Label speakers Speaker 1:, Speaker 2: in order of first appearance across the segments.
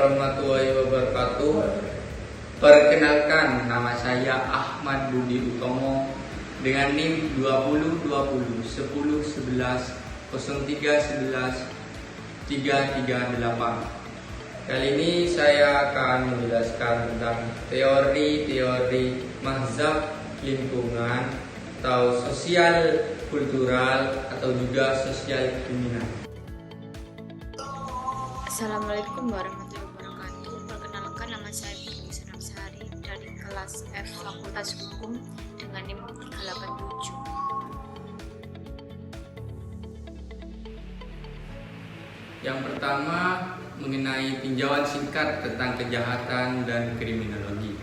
Speaker 1: warahmatullahi wabarakatuh. Perkenalkan, nama saya Ahmad Budi Utomo dengan NIM 2020 10 11 03 11 338. Kali ini saya akan menjelaskan tentang teori-teori mazhab lingkungan atau sosial kultural atau juga sosial kriminal.
Speaker 2: Assalamualaikum warahmatullahi wabarakatuh. Perkenalkan, nama saya Budi Senapsari dari kelas F Fakultas Hukum dengan NIM 387.
Speaker 1: Yang pertama mengenai tinjauan singkat tentang kejahatan dan kriminologi.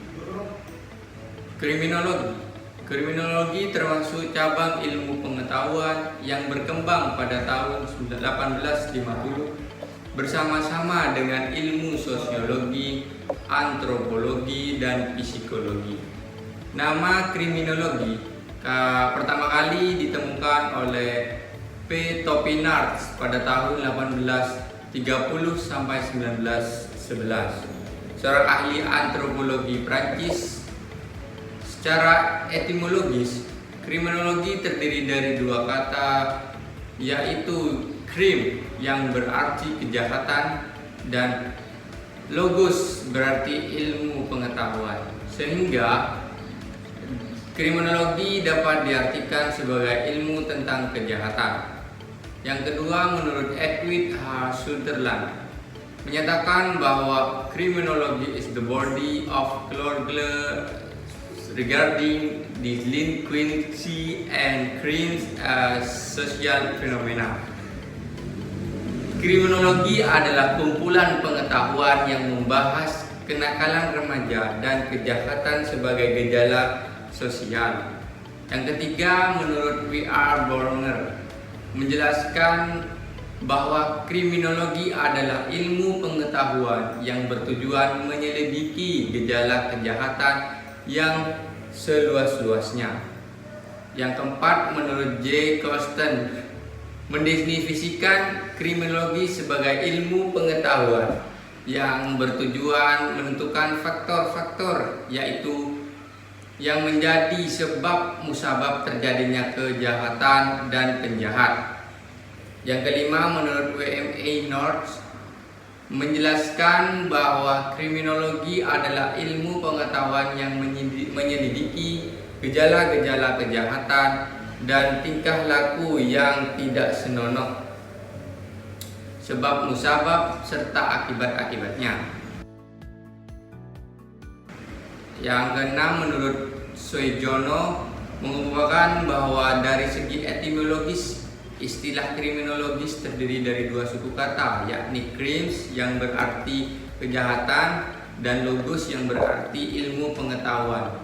Speaker 1: Kriminologi termasuk cabang ilmu pengetahuan yang berkembang pada tahun 1850 bersama-sama dengan ilmu sosiologi, antropologi, dan psikologi. Nama kriminologi pertama kali ditemukan oleh P. Topinard pada tahun 1830 sampai 1911. Seorang ahli antropologi Prancis. Secara etimologis, kriminologi terdiri dari dua kata, yaitu krim yang berarti kejahatan dan logos berarti ilmu pengetahuan, sehingga kriminologi dapat diartikan sebagai ilmu tentang kejahatan. Yang kedua, menurut Edwin H. Sutherland menyatakan bahwa criminology is the body of knowledge regarding delinquency and crimes as social phenomena. Kriminologi adalah kumpulan pengetahuan yang membahas kenakalan remaja dan kejahatan sebagai gejala sosial. Yang ketiga, menurut W.R. Borner menjelaskan bahwa kriminologi adalah ilmu pengetahuan yang bertujuan menyelidiki gejala kejahatan yang seluas-luasnya. Yang keempat, menurut J. Colston mendefinisikan kriminologi sebagai ilmu pengetahuan yang bertujuan menentukan faktor-faktor yaitu yang menjadi sebab musabab terjadinya kejahatan dan penjahat. Yang kelima, menurut W.M.A. North menjelaskan bahwa kriminologi adalah ilmu pengetahuan yang menyelidiki gejala-gejala kejahatan dan tingkah laku yang tidak senonoh, sebab musabab serta akibat-akibatnya. Yang keenam, menurut Soejono mengungkapkan bahwa dari segi etimologis, istilah kriminologis terdiri dari dua suku kata, yakni crimes yang berarti kejahatan dan logos yang berarti ilmu pengetahuan.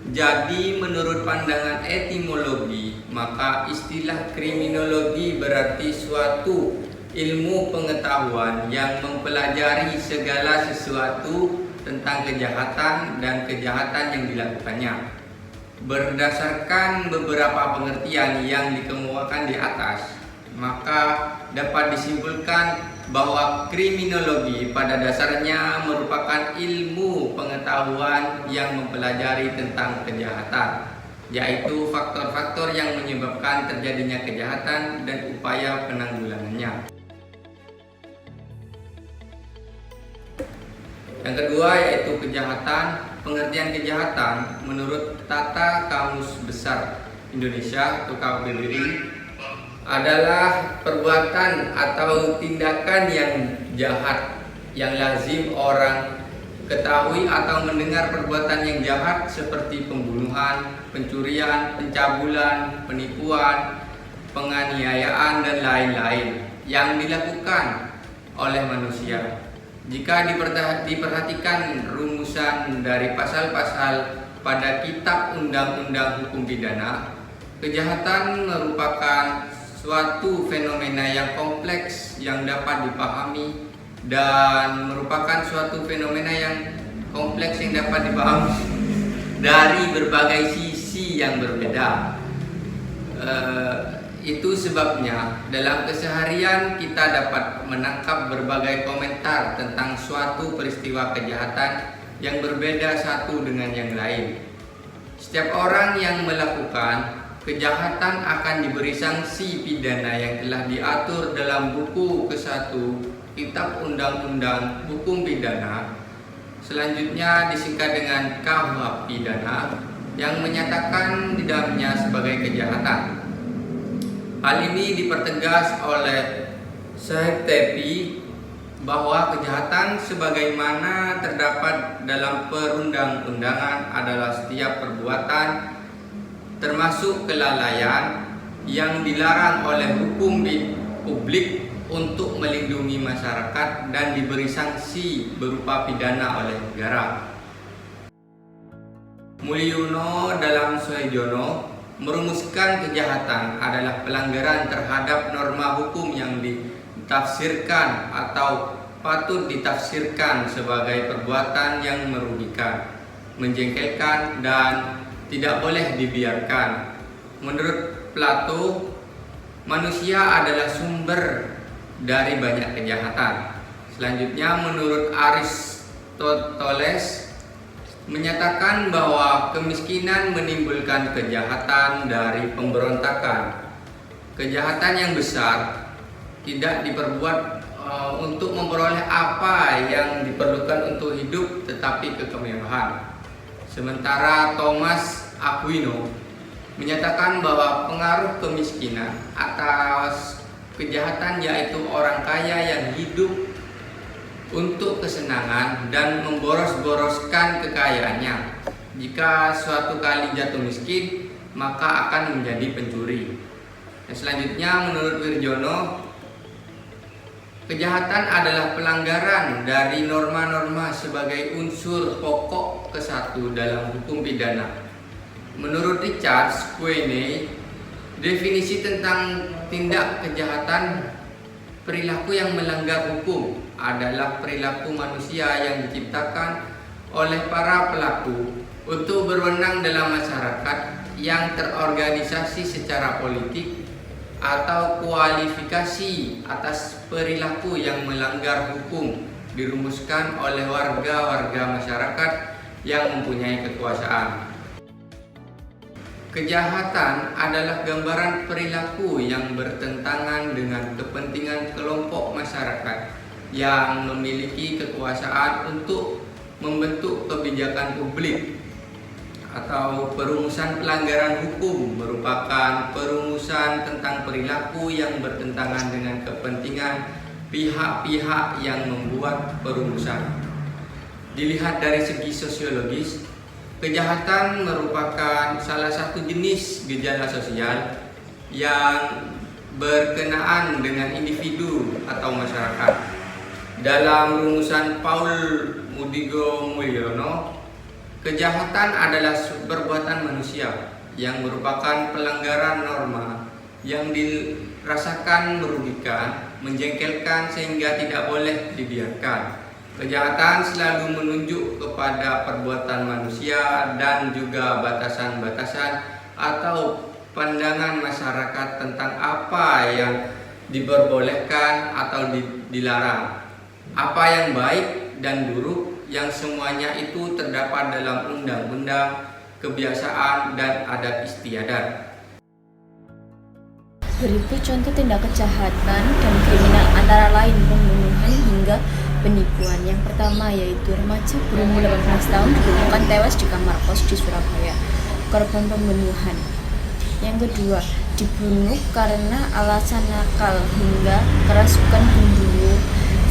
Speaker 1: Jadi menurut pandangan etimologi, maka istilah kriminologi berarti suatu ilmu pengetahuan yang mempelajari segala sesuatu tentang kejahatan dan kejahatan yang dilakukannya. Berdasarkan beberapa pengertian yang dikemukakan di atas, maka dapat disimpulkan bahwa kriminologi pada dasarnya merupakan ilmu pengetahuan yang mempelajari tentang kejahatan, yaitu faktor-faktor yang menyebabkan terjadinya kejahatan dan upaya penanggulangannya. Yang kedua, yaitu kejahatan. Pengertian kejahatan menurut Tata Kamus Besar Indonesia atau KBBI adalah perbuatan atau tindakan yang jahat yang lazim orang ketahui atau mendengar perbuatan yang jahat seperti pembunuhan, pencurian, pencabulan, penipuan, penganiayaan dan lain-lain yang dilakukan oleh manusia. Jika diperhatikan rumusan dari pasal-pasal pada Kitab Undang-Undang Hukum Pidana, kejahatan merupakan suatu fenomena yang kompleks yang dapat dipahami dan merupakan suatu fenomena yang kompleks yang dapat dipahami dari berbagai sisi yang berbeda. Itu sebabnya dalam keseharian kita dapat menangkap berbagai komentar tentang suatu peristiwa kejahatan yang berbeda satu dengan yang lain. Setiap orang yang melakukan kejahatan akan diberi sanksi pidana yang telah diatur dalam buku ke-1 Kitab Undang-Undang Hukum Pidana, selanjutnya disingkat dengan KUHP Pidana, yang menyatakan di dalamnya sebagai kejahatan. Hal ini dipertegas oleh Syekh Tepi bahwa kejahatan sebagaimana terdapat dalam perundang-undangan adalah setiap perbuatan termasuk kelalaian yang dilarang oleh hukum publik untuk melindungi masyarakat dan diberi sanksi berupa pidana oleh negara. Mulyono dalam Soejono merumuskan kejahatan adalah pelanggaran terhadap norma hukum yang ditafsirkan atau patut ditafsirkan sebagai perbuatan yang merugikan, menjengkelkan, dan tidak boleh dibiarkan. Menurut Plato, manusia adalah sumber dari banyak kejahatan. Selanjutnya, menurut Aristoteles menyatakan bahwa kemiskinan menimbulkan kejahatan dari pemberontakan. Kejahatan yang besar tidak diperbuat untuk memperoleh apa yang diperlukan untuk hidup, tetapi kemewahan. Sementara Thomas Aquino menyatakan bahwa pengaruh kemiskinan atas kejahatan yaitu orang kaya yang hidup untuk kesenangan dan memboros-boroskan kekayaannya. Jika suatu kali jatuh miskin, maka akan menjadi pencuri. Dan selanjutnya, menurut Wirjono, kejahatan adalah pelanggaran dari norma-norma sebagai unsur pokok ke-1 dalam hukum pidana. Menurut Richard Sweeney, definisi tentang tindak kejahatan perilaku yang melanggar hukum adalah perilaku manusia yang diciptakan oleh para pelaku untuk berwenang dalam masyarakat yang terorganisasi secara politik atau kualifikasi atas perilaku yang melanggar hukum dirumuskan oleh warga-warga masyarakat yang mempunyai kekuasaan. Kejahatan adalah gambaran perilaku yang bertentangan dengan kepentingan kelompok masyarakat yang memiliki kekuasaan untuk membentuk kebijakan publik, atau perumusan pelanggaran hukum merupakan perumusan tentang perilaku yang bertentangan dengan kepentingan pihak-pihak yang membuat perumusan. Dilihat dari segi sosiologis, kejahatan merupakan salah satu jenis gejala sosial yang berkenaan dengan individu atau masyarakat. Dalam rumusan Paul Mudigo Mulyono, kejahatan adalah perbuatan manusia yang merupakan pelanggaran norma yang dirasakan merugikan, menjengkelkan sehingga tidak boleh dibiarkan. Kejahatan selalu menunjuk kepada perbuatan manusia dan juga batasan-batasan atau pandangan masyarakat tentang apa yang diperbolehkan atau dilarang, apa yang baik dan buruk, yang semuanya itu terdapat dalam undang-undang, kebiasaan, dan adat istiadat.
Speaker 3: Berikut contoh tindak kejahatan dan kriminal antara lain pembunuhan hingga penipuan. Yang pertama yaitu remaja berumur 18 tahun ditemukan tewas di kamar kos di Surabaya, korban pembunuhan. Yang kedua, dibunuh karena alasan nakal hingga kerasukan pembunuh.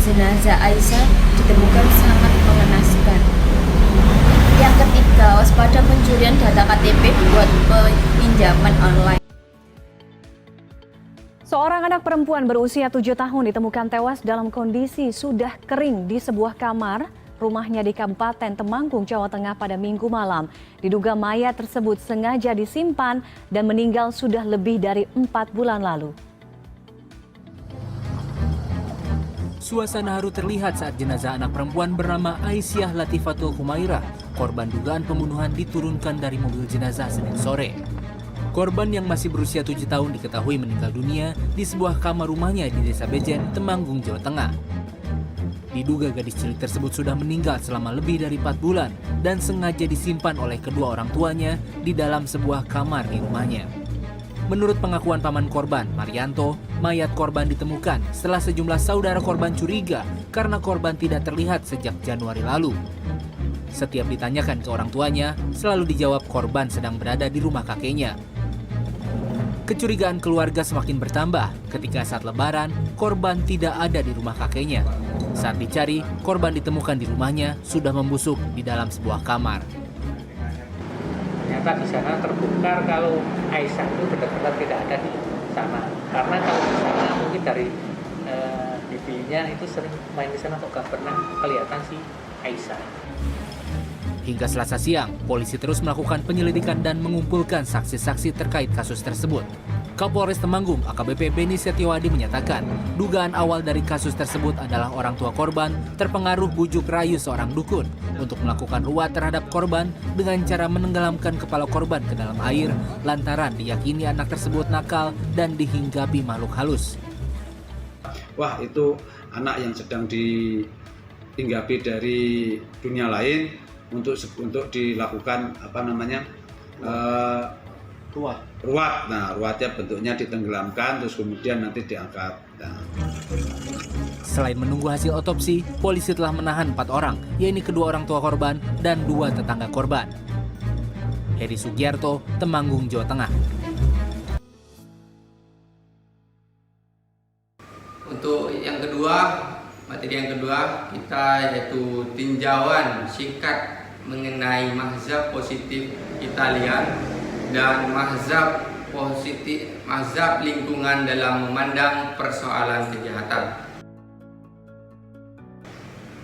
Speaker 3: Jenazah Aisyah ditemukan sangat mengenaskan. Yang ketiga, waspada pencurian data KTP buat pinjaman online.
Speaker 4: Seorang anak perempuan berusia 7 tahun ditemukan tewas dalam kondisi sudah kering di sebuah kamar rumahnya di Kabupaten Temanggung, Jawa Tengah pada Minggu malam. Diduga mayat tersebut sengaja disimpan dan meninggal sudah lebih dari 4 bulan lalu.
Speaker 5: Suasana haru terlihat saat jenazah anak perempuan bernama Aisyah Latifatul Humairah, korban dugaan pembunuhan, diturunkan dari mobil jenazah Senin sore. Korban yang masih berusia 7 tahun diketahui meninggal dunia di sebuah kamar rumahnya di Desa Bejen, Temanggung, Jawa Tengah. Diduga gadis cilik tersebut sudah meninggal selama lebih dari 4 bulan dan sengaja disimpan oleh kedua orang tuanya di dalam sebuah kamar di rumahnya. Menurut pengakuan paman korban, Marianto, mayat korban ditemukan setelah sejumlah saudara korban curiga karena korban tidak terlihat sejak Januari lalu. Setiap ditanyakan ke orang tuanya, selalu dijawab korban sedang berada di rumah kakeknya. Kecurigaan keluarga semakin bertambah ketika saat Lebaran, korban tidak ada di rumah kakeknya. Saat dicari, korban ditemukan di rumahnya sudah membusuk di dalam sebuah kamar.
Speaker 6: Ternyata di sana terbongkar kalau Aisyah itu benar-benar tidak ada di sana. Karena kalau di sana mungkin dari bibinya itu sering main di sana kok gak pernah kelihatan si Aisyah.
Speaker 5: Hingga Selasa siang, polisi terus melakukan penyelidikan dan mengumpulkan saksi-saksi terkait kasus tersebut. Kapolres Temanggung AKBP Beni Setiawadi menyatakan, dugaan awal dari kasus tersebut adalah orang tua korban terpengaruh bujuk rayu seorang dukun untuk melakukan ruat terhadap korban dengan cara menenggelamkan kepala korban ke dalam air lantaran diyakini anak tersebut nakal dan dihinggapi makhluk halus.
Speaker 7: Wah, itu anak yang sedang dihinggapi dari dunia lain untuk dilakukan ruat. Nah, ruatnya bentuknya ditenggelamkan terus kemudian nanti diangkat. Nah.
Speaker 5: Selain menunggu hasil otopsi, polisi telah menahan 4 orang, yaitu kedua orang tua korban dan 2 tetangga korban. Heri Sugiarto, Temanggung, Jawa Tengah.
Speaker 1: Untuk materi yang kedua kita yaitu tinjauan singkat mengenai mazhab positif Italian dan mazhab lingkungan dalam memandang persoalan kejahatan.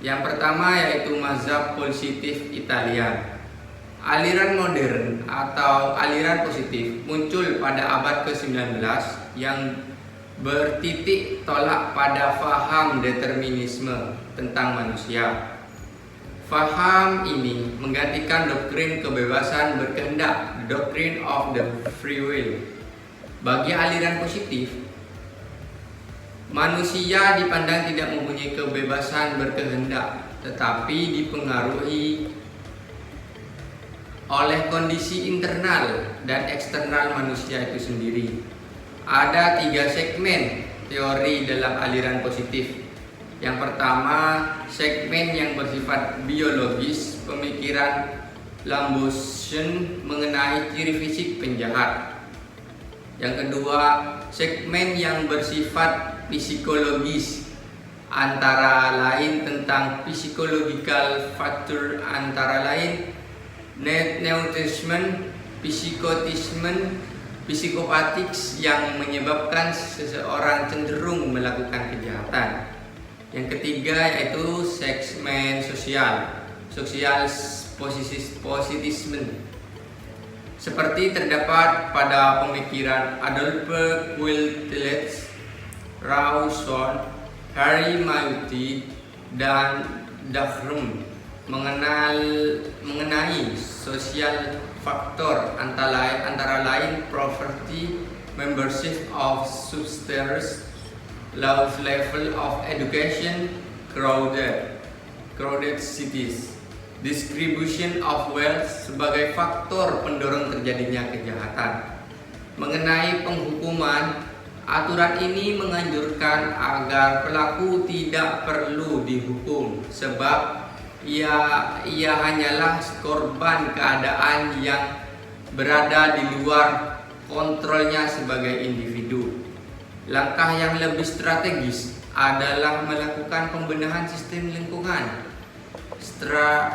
Speaker 1: Yang pertama yaitu mazhab positif Italian. Aliran modern atau aliran positif muncul pada abad ke-19 yang bertitik tolak pada faham determinisme tentang manusia. Faham ini menggantikan doktrin kebebasan berkehendak, doctrine of the free will. Bagi aliran positif, manusia dipandang tidak mempunyai kebebasan berkehendak, tetapi dipengaruhi oleh kondisi internal dan eksternal manusia itu sendiri. Ada 3 segmen teori dalam aliran positif. Yang pertama, segmen yang bersifat biologis, pemikiran Lambosian mengenai ciri fisik penjahat. Yang kedua, segmen yang bersifat psikologis, antara lain tentang physiological factor antara lain neuroticism, psikotisme, psikopatics yang menyebabkan seseorang cenderung melakukan kejahatan. Yang ketiga yaitu segmen social positivism, seperti terdapat pada pemikiran Adolf Quiltlet, Rawson, Harry Mayuti, dan Dachrum mengenai social faktor antara lain poverty, membership of substance, low level of education, crowded cities, distribution of wealth sebagai faktor pendorong terjadinya kejahatan. Mengenai penghukuman, aturan ini menganjurkan agar pelaku tidak perlu dihukum sebab ia hanyalah korban keadaan yang berada di luar kontrolnya sebagai individu. Langkah yang lebih strategis adalah melakukan pembenahan sistem lingkungan,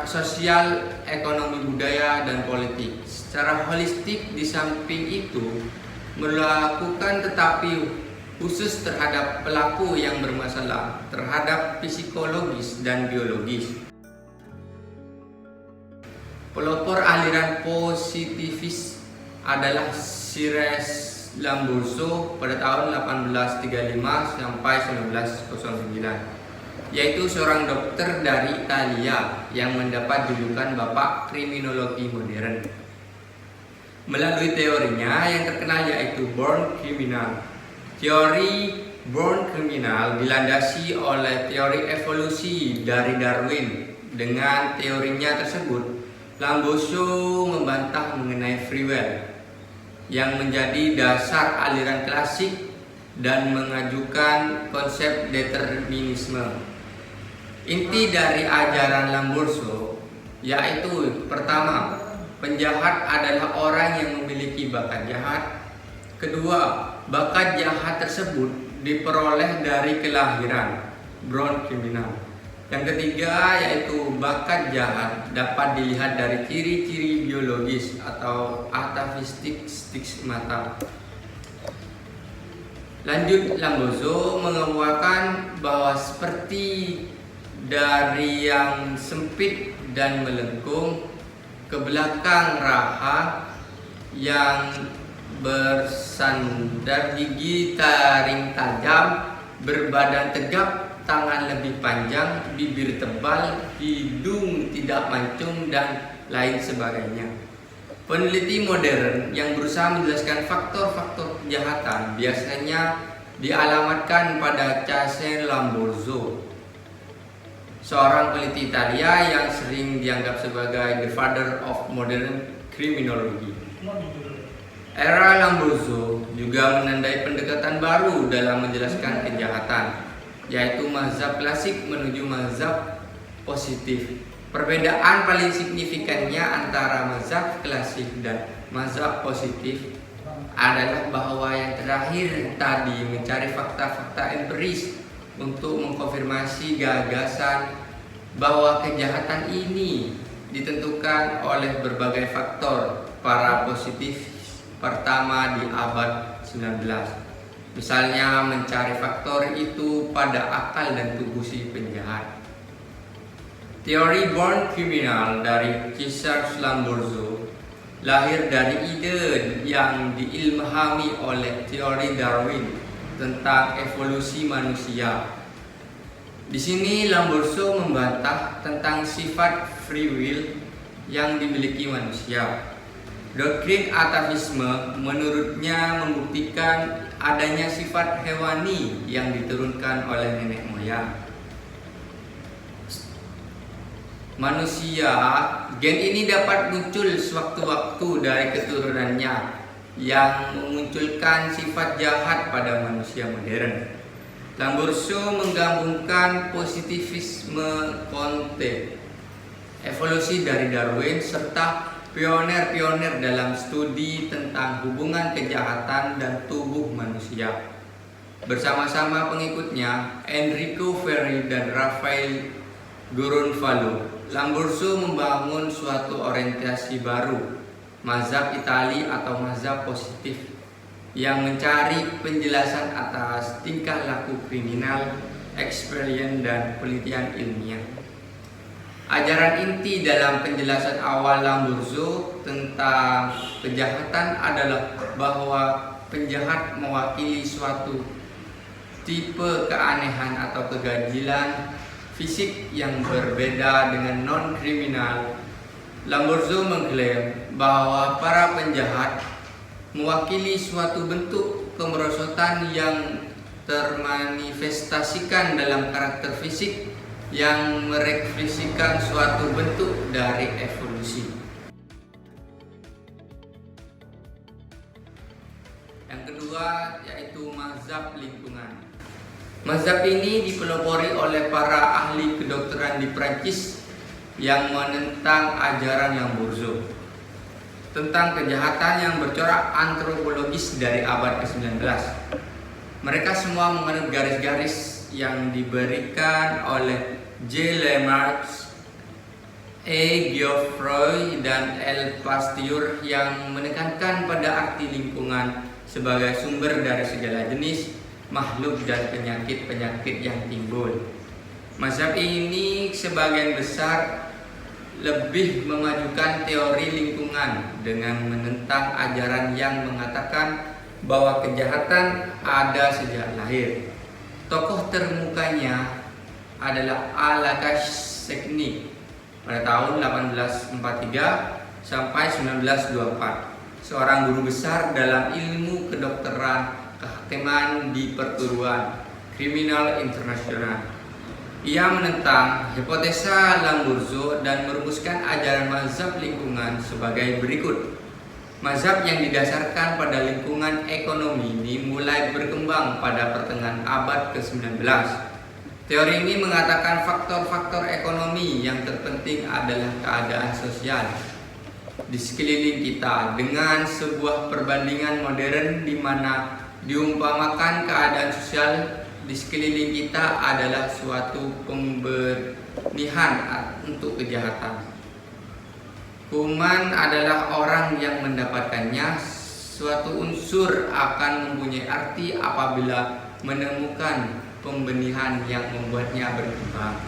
Speaker 1: sosial, ekonomi, budaya, dan politik secara holistik. Di samping itu, melakukan tetapi khusus terhadap pelaku yang bermasalah terhadap psikologis dan biologis. Pelopor aliran positivis adalah Cires Lamborso pada tahun 1835 sampai 1909, yaitu seorang dokter dari Italia yang mendapat julukan Bapak Kriminologi Modern. melalui teorinya yang terkenal yaitu Born Criminal. Teori Born Criminal dilandasi oleh teori evolusi dari Darwin. Dengan teorinya tersebut, Lamberzo membantah mengenai free will yang menjadi dasar aliran klasik dan mengajukan konsep determinisme. Inti dari ajaran Lamberzo yaitu pertama, penjahat adalah orang yang memiliki bakat jahat. Kedua, bakat jahat tersebut diperoleh dari kelahiran, born criminal. Yang ketiga yaitu bakat jahat dapat dilihat dari ciri-ciri biologis atau atavistik stigmata. Lanjut, Lamberzo mengemukakan bahwa seperti dari yang sempit dan melengkung ke belakang raha yang bersandar gigi taring tajam, berbadan tegap, tangan lebih panjang, bibir tebal, hidung tidak mancung, dan lain sebagainya. Peneliti modern yang berusaha menjelaskan faktor-faktor kejahatan biasanya dialamatkan pada Cesare Lamberzo, seorang peneliti Italia yang sering dianggap sebagai the father of modern criminology. Era Lamberzo juga menandai pendekatan baru dalam menjelaskan kejahatan, yaitu mazhab klasik menuju mazhab positif. Perbedaan paling signifikannya antara mazhab klasik dan mazhab positif adalah bahwa yang terakhir tadi mencari fakta-fakta empiris untuk mengkonfirmasi gagasan bahwa kejahatan ini ditentukan oleh berbagai faktor. Para positif pertama di abad 19 misalnya mencari faktor itu pada akal dan tubuh si penjahat. Teori Born Criminal dari Cesare Lamberzo lahir dari ide yang diilhami oleh teori Darwin tentang evolusi manusia. Di sini Lamberzo membantah tentang sifat free will yang dimiliki manusia. Doktrin atavisme menurutnya membuktikan adanya sifat hewani yang diturunkan oleh nenek moyang manusia. Gen ini dapat muncul sewaktu-waktu dari keturunannya yang memunculkan sifat jahat pada manusia modern. Lamberzo menggabungkan positivisme Comte, evolusi dari Darwin, serta pioner-pioner dalam studi tentang hubungan kejahatan dan tubuh manusia. Bersama-sama pengikutnya, Enrico Ferri dan Rafael Goronfalo, Lamberzo membangun suatu orientasi baru, mazhab Itali atau mazhab positif, yang mencari penjelasan atas tingkah laku kriminal, eksperimen, dan penelitian ilmiah. Ajaran inti dalam penjelasan awal Lamberzo tentang kejahatan adalah bahwa penjahat mewakili suatu tipe keanehan atau keganjilan fisik yang berbeda dengan non-kriminal. Lamberzo mengklaim bahwa para penjahat mewakili suatu bentuk kemerosotan yang termanifestasikan dalam karakter fisik yang merefleksikan suatu bentuk dari evolusi. Yang kedua yaitu mazhab lingkungan. Mazhab ini dipelopori oleh para ahli kedokteran di Prancis yang menentang ajaran Lamberzo tentang kejahatan yang bercorak antropologis dari abad ke-19. Mereka semua menganut garis-garis yang diberikan oleh J. Lamarck, E. Geoffroy, dan L. Pasteur yang menekankan pada arti lingkungan sebagai sumber dari segala jenis makhluk dan penyakit-penyakit yang timbul. Mazhab ini sebagian besar lebih memajukan teori lingkungan dengan menentang ajaran yang mengatakan bahwa kejahatan ada sejak lahir. Tokoh termukanya adalah Al-Lakash-Sekni pada tahun 1843 sampai 1924. seorang guru besar dalam ilmu kedokteran kehakiman di perguruan kriminal internasional. Ia menentang hipotesa Lamberzo dan merumuskan ajaran mazhab lingkungan sebagai berikut. Mazhab yang didasarkan pada lingkungan ekonomi ini mulai berkembang pada pertengahan abad ke-19. Teori ini mengatakan faktor-faktor ekonomi yang terpenting adalah keadaan sosial di sekeliling kita, dengan sebuah perbandingan modern di mana diumpamakan keadaan sosial di sekeliling kita adalah suatu pembenihan untuk kejahatan. Kuman adalah orang yang mendapatkannya. Suatu unsur akan mempunyai arti apabila menemukan pembenihan yang membuatnya berkembang.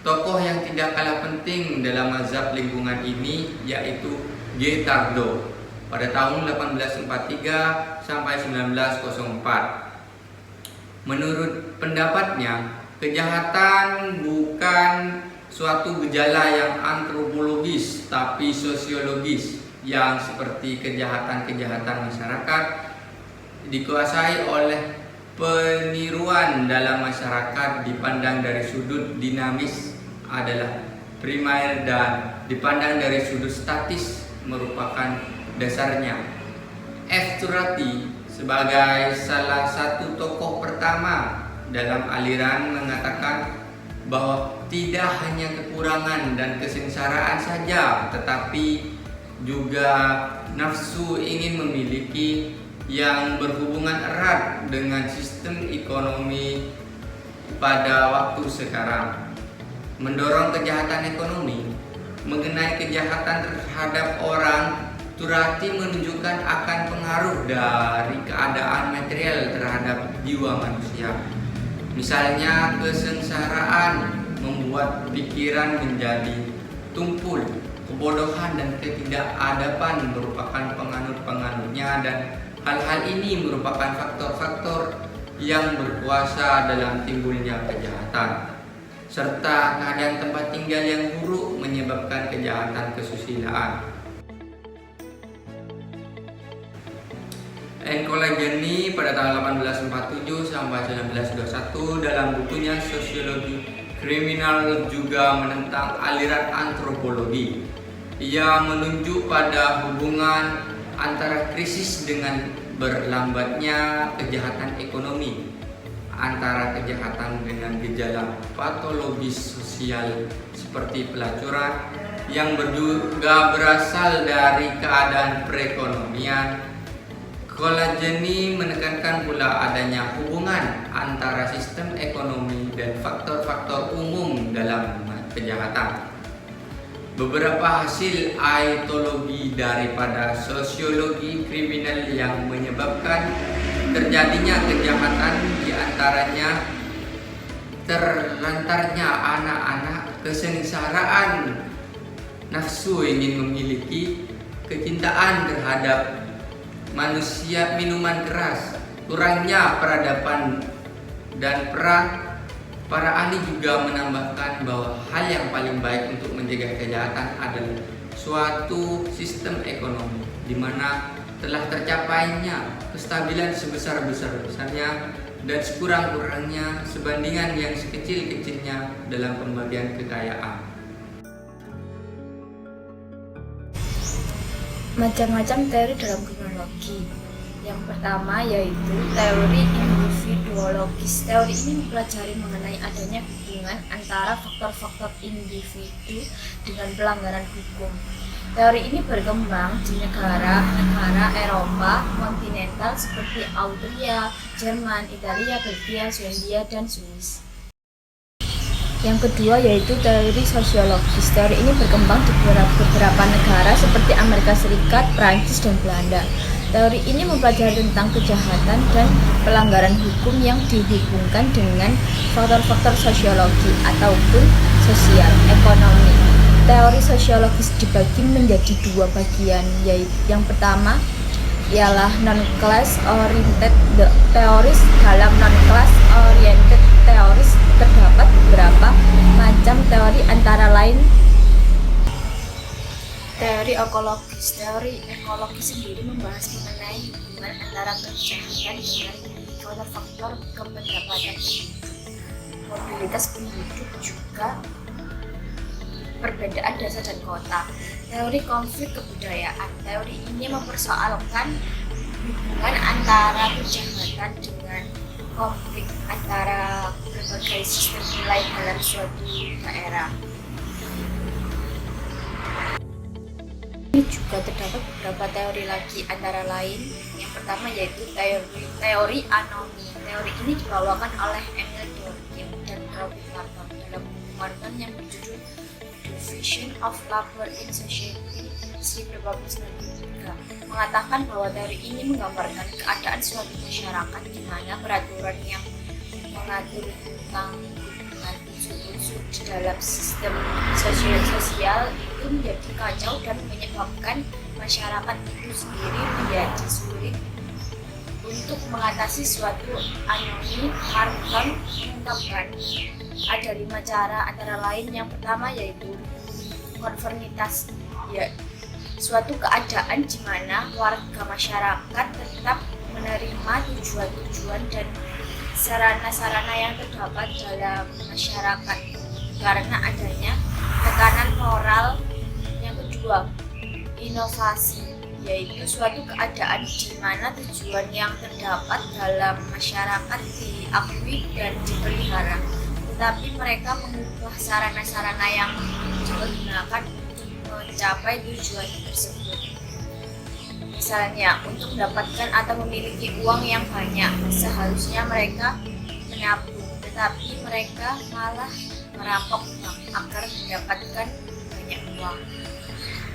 Speaker 1: Tokoh yang tidak kalah penting dalam mazhab lingkungan ini yaitu Guettardo pada tahun 1843 sampai 1904. Menurut pendapatnya, kejahatan bukan suatu gejala yang antropologis tapi sosiologis, yang seperti kejahatan-kejahatan masyarakat dikuasai oleh peniruan dalam masyarakat dipandang dari sudut dinamis adalah primer dan dipandang dari sudut statis merupakan dasarnya. F. Turati sebagai salah satu tokoh pertama dalam aliran mengatakan bahwa tidak hanya kekurangan dan kesengsaraan saja, tetapi juga nafsu ingin memiliki yang berhubungan erat dengan sistem ekonomi pada waktu sekarang. Mendorong kejahatan ekonomi. Mengenai kejahatan terhadap orang, Turati menunjukkan akan pengaruh dari keadaan material terhadap jiwa manusia. Misalnya, kesengsaraan membuat pikiran menjadi tumpul, kebodohan dan ketidakadaban merupakan penganut-penganutnya, dan hal-hal ini merupakan faktor-faktor yang berkuasa dalam timbulnya kejahatan, serta keadaan tempat tinggal yang buruk menyebabkan kejahatan kesusilaan. Encolageni pada tahun 1847 sampai 1921 dalam bukunya Sosiologi Kriminal juga menentang aliran antropologi. Ia menunjuk pada hubungan antara krisis dengan berlambatnya kejahatan ekonomi, antara kejahatan dengan gejala patologis sosial seperti pelacuran yang juga berasal dari keadaan perekonomian. Colageni menekankan pula adanya hubungan antara sistem ekonomi dan faktor-faktor umum dalam kejahatan. Beberapa hasil aetologi daripada sosiologi kriminal yang menyebabkan terjadinya kejahatan, diantaranya terlantarnya anak-anak, kesengsaraan, nafsu ingin memiliki, kecintaan terhadap manusia, minuman keras, kurangnya peradaban dan perang. Para ahli juga menambahkan bahwa hal yang paling baik untuk menjaga kejahatan adalah suatu sistem ekonomi di mana telah tercapainya kestabilan sebesar-besarnya dan sekurang-kurangnya sebandingan yang sekecil-kecilnya dalam pembagian kekayaan.
Speaker 3: Macam-macam teori dalam kriminologi. Yang pertama yaitu teori individuologis. Teori ini mempelajari mengenai adanya hubungan antara faktor-faktor individu dengan pelanggaran hukum. Teori ini berkembang di negara-negara Eropa kontinental seperti Austria, Jerman, Italia, Belgia, Swedia, dan Swiss. Yang kedua yaitu teori sosiologis. Teori ini berkembang di beberapa negara seperti Amerika Serikat, Prancis, dan Belanda. Teori ini mempelajari tentang kejahatan dan pelanggaran hukum yang dihubungkan dengan faktor-faktor sosiologi ataupun sosial, ekonomi. Teori sosiologis dibagi menjadi dua bagian, yaitu yang pertama ialah non-class oriented theories. Dalam non-class oriented theories terdapat beberapa macam teori, antara lain teori of ekologis. Teori ekologi sendiri membahas mengenai hubungan antara kejahatan dengan faktor kependapatan mobilitas penduduk, juga perbedaan desa dan kota. Teori konflik kebudayaan. Teori ini mempersoalkan hubungan antara kejahatan dengan konflik antara berbagai sistem nilai dalam suatu daerah. Ini juga terdapat beberapa teori lagi, antara lain yang pertama yaitu teori anomi. Teori ini dibawakan oleh Emil Durkheim dan Robert Latham dalam bukuan yang berjudul Division of Labor in Society 1993, mengatakan bahwa teori ini menggambarkan keadaan suatu masyarakat di mana peraturan yang mengatur tentang hubungan unsur-unsur di dalam sistem sosial itu menjadi kacau dan menyebabkan masyarakat itu sendiri menjadi sulit untuk mengatasi suatu anomi. Harkam mengungkapkan ada 5 cara, antara lain yang pertama yaitu konformitas, ya suatu keadaan di mana warga masyarakat tetap menerima tujuan-tujuan dan sarana-sarana yang terdapat dalam masyarakat karena adanya tekanan moral. Yang kedua, inovasi, yaitu suatu keadaan di mana tujuan yang terdapat dalam masyarakat diakui dan dipelihara, tetapi mereka mengubah sarana-sarana yang digunakan untuk mencapai tujuan tersebut. Misalnya, untuk mendapatkan atau memiliki uang yang banyak, seharusnya mereka menabung, tetapi mereka malah merampok bank agar mendapatkan banyak uang.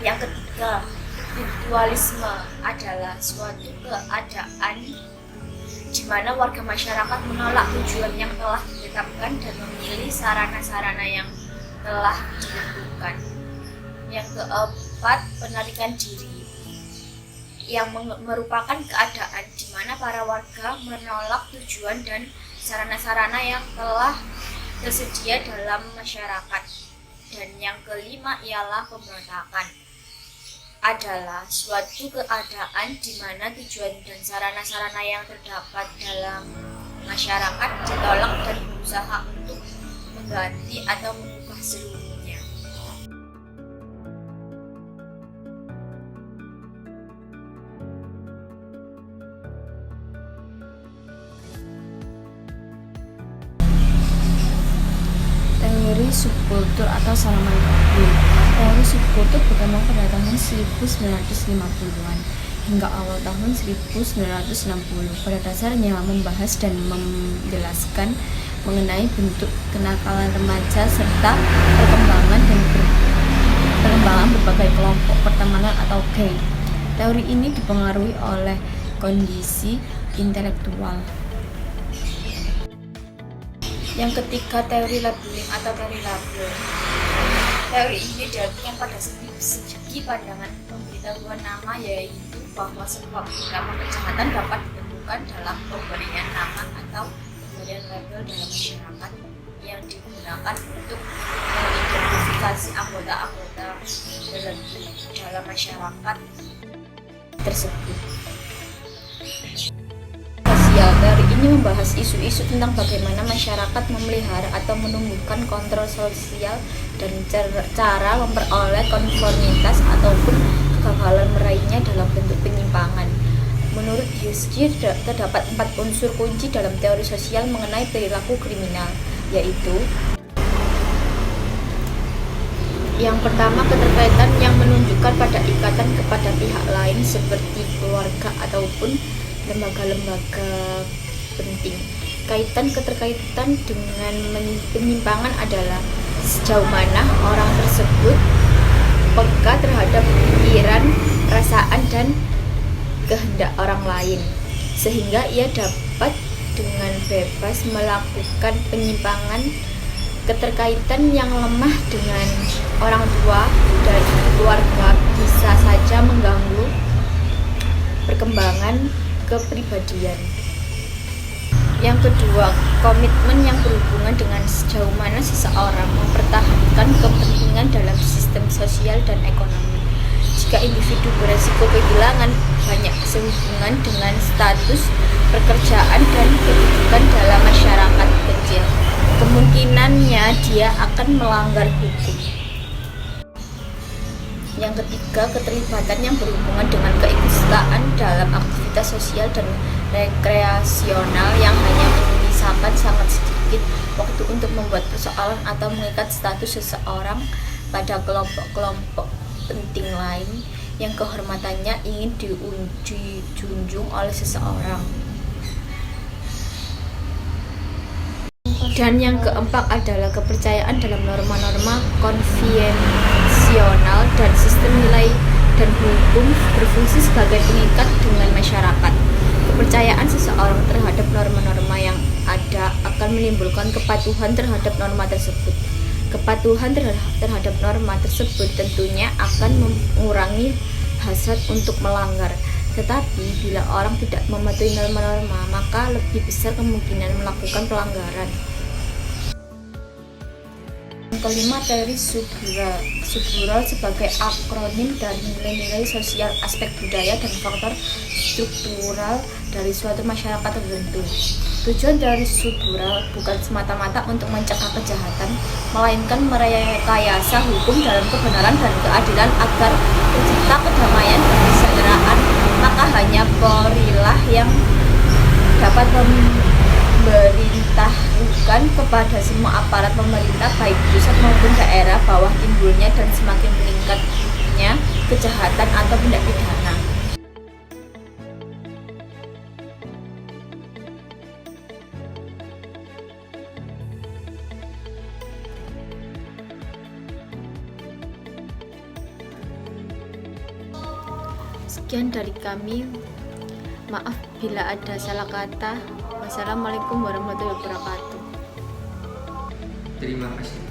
Speaker 3: Yang ketiga, ritualisme adalah suatu keadaan di mana warga masyarakat menolak tujuan yang telah ditetapkan dan memilih sarana-sarana yang telah ditentukan. Yang keempat, penarikan diri, yang merupakan keadaan di mana para warga menolak tujuan dan sarana-sarana yang telah tersedia dalam masyarakat. Dan yang kelima ialah pemberontakan, adalah suatu keadaan di mana tujuan dan sarana-sarana yang terdapat dalam masyarakat ditolak dan berusaha untuk mengganti atau mengubah seluruhnya. Teori subkultur atau Salman Rushdie. Teori subkultur berkembang pada tahun 1950-an hingga awal tahun 1960. Pada dasarnya membahas dan menjelaskan mengenai bentuk kenakalan remaja serta perkembangan berbagai kelompok pertemanan atau geng. Teori ini dipengaruhi oleh kondisi intelektual. Yang ketiga, teori labeling atau teori label. Teori ini diartikan pada segi pandangan pemberitahuan nama, yaitu bahwa sebab utama kejahatan dapat ditentukan dalam pemberian nama atau pemberian label dalam masyarakat yang digunakan untuk mengidentifikasi anggota-anggota dalam masyarakat tersebut. Teori ini membahas isu-isu tentang bagaimana masyarakat memelihara atau menumbuhkan kontrol sosial dan cara memperoleh konformitas ataupun kegagalan meraihnya dalam bentuk penyimpangan. Menurut Rushdie, terdapat 4 unsur kunci dalam teori sosial mengenai perilaku kriminal, yaitu yang pertama, keterkaitan yang menunjukkan pada ikatan kepada pihak lain seperti keluarga ataupun lembaga-lembaga penting. Keterkaitan dengan penyimpangan adalah sejauh mana orang tersebut peka terhadap pikiran, perasaan, dan kehendak orang lain, sehingga ia dapat dengan bebas melakukan penyimpangan. Keterkaitan yang lemah dengan orang tua dan keluarga bisa saja mengganggu perkembangan kepribadian. Yang kedua, komitmen yang berhubungan dengan sejauh mana seseorang mempertahankan kepentingan dalam sistem sosial dan ekonomi. Jika individu beresiko kehilangan banyak sehubungan dengan status pekerjaan dan kedudukan dalam masyarakat kecil, kemungkinannya dia akan melanggar hukum. Yang ketiga, keterlibatan yang berhubungan dengan keikutsertaan dalam aktivitas sosial dan rekreasional yang hanya menyisakan sangat sedikit waktu untuk membuat persoalan atau mengikat status seseorang pada kelompok-kelompok penting lain yang kehormatannya ingin dijunjung oleh seseorang. Dan yang keempat adalah kepercayaan dalam norma-norma konvensional dan sistem nilai dan hukum berfungsi sebagai pengikat dengan masyarakat. Kepercayaan seseorang terhadap norma-norma yang ada akan menimbulkan kepatuhan terhadap norma tersebut. Kepatuhan terhadap norma tersebut tentunya akan mengurangi hasrat untuk melanggar. Tetapi bila orang tidak mematuhi norma-norma, maka lebih besar kemungkinan melakukan pelanggaran. Yang kelima, teori subhural sebagai akronim dari nilai-nilai sosial, aspek budaya, dan faktor struktural dari suatu masyarakat tertentu. Tujuan teori subhural bukan semata-mata untuk mencegah kejahatan, melainkan merekayasa hukum dalam kebenaran dan keadilan agar tercipta kedamaian dan kesejahteraan. Maka hanya Polri-lah yang dapat memerintahkan kepada semua aparat pemerintah baik pusat maupun daerah bahwa timbulnya dan semakin meningkatnya kejahatan atau tindak pidana. Sekian dari kami. Maaf bila ada salah kata. Wassalamualaikum warahmatullahi wabarakatuh.
Speaker 1: Terima kasih.